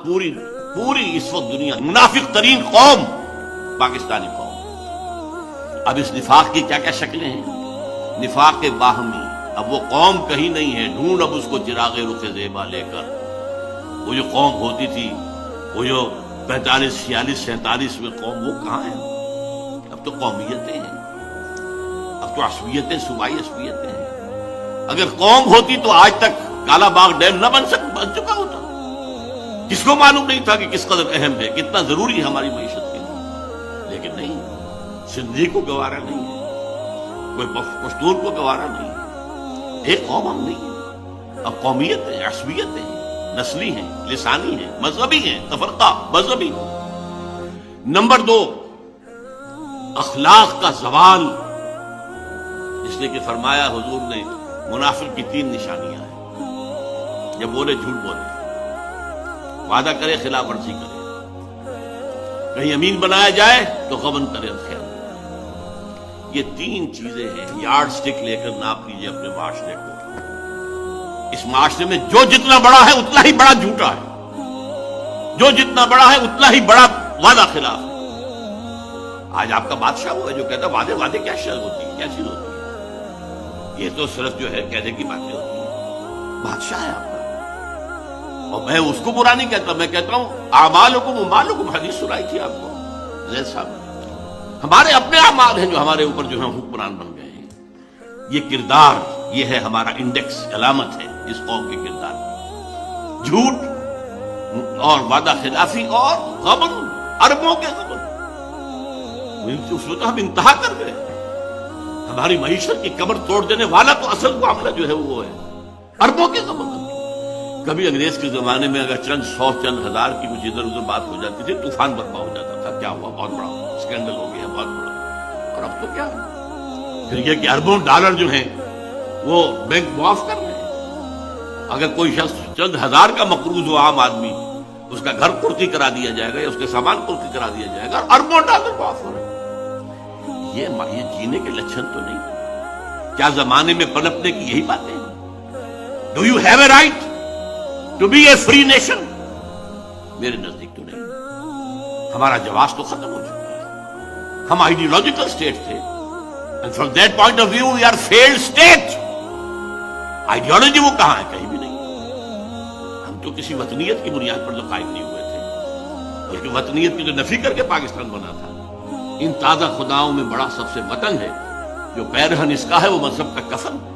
پوری پوری اس وقت دنیا منافق ترین قوم پاکستانی قوم. اب اس نفاق کی کیا کیا شکلیں ہیں؟ نفاق باہمی. اب وہ قوم کہیں نہیں ہے، ڈھونڈ اب اس کو چراغ رخ زیبا لے کر. وہ جو قوم ہوتی تھی، وہ جو 45 46 47 میں قوم، وہ کہاں ہے؟ اب تو قومیتیں ہیں، اب تو عصبیتیں، صوبائی عصبیتیں ہیں. اگر قوم ہوتی تو آج تک کالا باغ ڈیم نہ بن چکا ہوتا. کس کو معلوم نہیں تھا کہ کس قدر اہم ہے، کتنا ضروری ہے ہماری معیشت کے لیے؟ لیکن نہیں، سندھی کو گوارا نہیں ہے، کوئی پشتون کو گوارا نہیں ہے. ایک قوم ہم نہیں ہے. اب قومیتیں، عصبیتیں ہیں، نسلی ہیں، لسانی ہیں، مذہبی ہیں، تفرقہ مذہبی. نمبر 2، اخلاق کا زوال. اس لیے کہ فرمایا حضور نے منافق کی 3 نشانیاں ہیں. جب بولے جھوٹ بولے، وعدہ کرے خلاف ورزی کرے، کہیں امین بنایا جائے تو غبن کرے خیال. یہ 3 چیزیں ہیں. یارڈ سٹک لے کر ناپ لیجیے اپنے معاشرے کو. اس معاشرے میں جو جتنا بڑا ہے اتنا ہی بڑا جھوٹا ہے، جو جتنا بڑا ہے اتنا ہی بڑا وعدہ خلاف ہے. آج آپ کا بادشاہ وہ ہے جو کہتا ہے وعدے کیا شے ہوتی ہے، کیا چیز ہوتی ہے؟ یہ تو صرف جو ہے کہنے کی باتیں ہوتی ہیں. بادشاہ ہے آپ کا. اور میں اس کو برا نہیں کہتا، میں کہتا ہوں اعمالکم ومالکم. حدیث سنائی تھی آپ کو زید صاحب نے. ہمارے اپنے اعمال ہیں جو ہمارے اوپر جو ہے حکمران بن گئے ہیں. یہ کردار، یہ ہے ہمارا انڈیکس، علامت ہے اس قوم کے کردار کی. جھوٹ اور وعدہ خلافی اور غبن، اربوں کے غبن. اس وقت ہم انتہا کر گئے. ہماری معیشت کی کمر توڑ دینے والا تو اصل معاملہ جو ہے وہ ہے اربوں کے غبن. کبھی انگریز کے زمانے میں اگر چند 100 چند ہزار کی کچھ ادھر ادھر بات ہو جاتی تھی، طوفان برپا ہو جاتا تھا. کیا ہوا؟ بہت بڑا اسکینڈل ہو گیا، بہت بڑا. اور اب تو کیا، پھر یہ کہ اربوں ڈالر جو ہیں وہ بینک معاف کر رہے ہیں. اگر کوئی شخص چند ہزار کا مقروض ہو، عام آدمی، اس کا گھر قرضی کرا دیا جائے گا یا اس کے سامان قرضی کرا دیا جائے گا، اور اربوں ڈالر معاف ہو رہے ہیں. یہ جینے کے لچھن تو نہیں. کیا زمانے میں پنپنے کی یہی باتیں ہیں؟ Do you have a right to be a free nation? میرے نزدیک تو نہیں. ہمارا جواز تو ختم ہو چکا ہے. ہم آئیڈیولوجیکل اسٹیٹ تھے، and from that point of view we are failed state. Ideology وہ کہاں ہے؟ کہیں بھی نہیں. ہم تو کسی وطنیت کی بنیاد پر تو قائم نہیں ہوئے تھے، بلکہ وطنیت کی جو نفی کر کے پاکستان بنا تھا. ان تازہ خداؤں میں بڑا سب سے وطن ہے جو پیرہن اس کا ہے وہ مذہب کا کفن ہے.